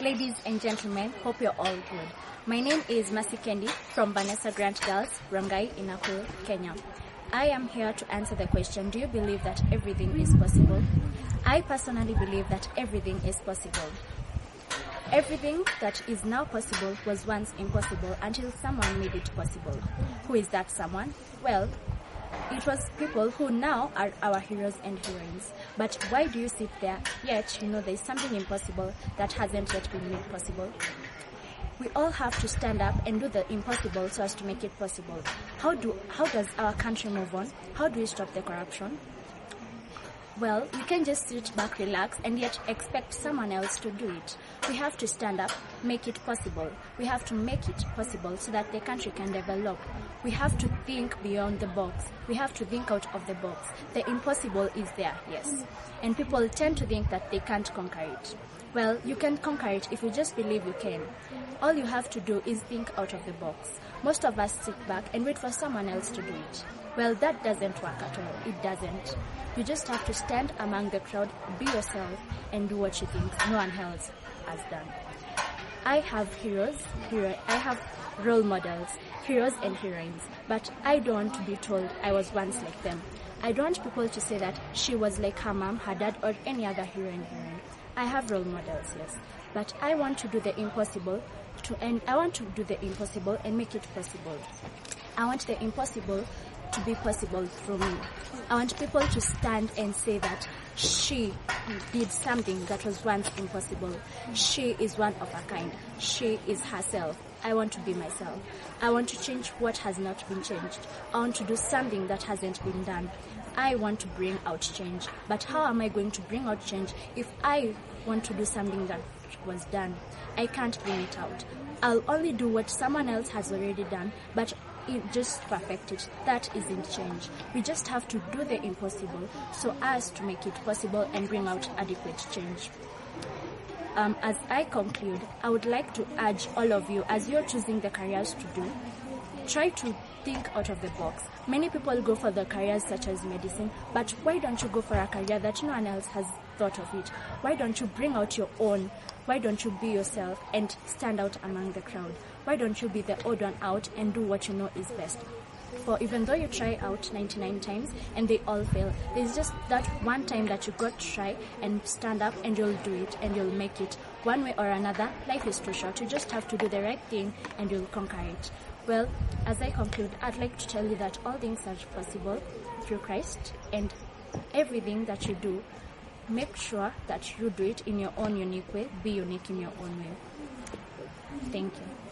Ladies and gentlemen, hope you're all good. My name is Kendi from Vanessa Grant Girls, Rongai, Nakuru, Kenya. I am here to answer the question, do you believe that everything is possible? I personally believe that everything is possible. Everything that is now possible was once impossible until someone made it possible. Who is that someone? Well, it was people who now are our heroes and heroines. But why do you sit there, yet you know there is something impossible that hasn't yet been made possible? We all have to stand up and do the impossible so as to make it possible. How does our country move on? How do we stop the corruption? Well, we can just sit back, relax, and yet expect someone else to do it. We have to stand up, make it possible. We have to make it possible so that the country can develop. We have to think beyond the box. We have to think out of the box. The impossible is there, yes. And people tend to think that they can't conquer it. Well, you can conquer it if you just believe you can. All you have to do is think out of the box. Most of us sit back and wait for someone else to do it. Well, that doesn't work at all. It doesn't. You just have to stand among the crowd, be yourself, and do what you think no one else has done. I have I have role models, heroes and heroines, but I don't want to be told I was once like them. I don't want people to say that she was like her mom, her dad, or any other hero and heroine. I have role models, yes, but I want to do the impossible, and make it possible. I want the impossible to be possible through me. I want people to stand and say that she did something that was once impossible. She is one of a kind. She is herself. I want to be myself. I want to change what has not been changed. I want to do something that hasn't been done. I want to bring out change. But how am I going to bring out change if I want to do something that was done? I can't bring it out. I'll only do what someone else has already done, but just perfect it. That isn't change. We just have to do the impossible so as to make it possible and bring out adequate change. As I conclude, I would like to urge all of you, as you're choosing the careers to do, try to think out of the box. Many people go for the careers such as medicine, but why don't you go for a career that no one else has thought of it? Why don't you bring out your own? Why don't you be yourself and stand out among the crowd? Why don't you be the odd one out and do what you know is best? For even though you try out 99 times and they all fail, there's just that one time that you got to try and stand up and you'll do it and you'll make it. One way or another, life is too short. You just have to do the right thing and you'll conquer it. Well, as I conclude, I'd like to tell you that all things are possible through Christ, and everything that you do, make sure that you do it in your own unique way. Be unique in your own way. Thank you.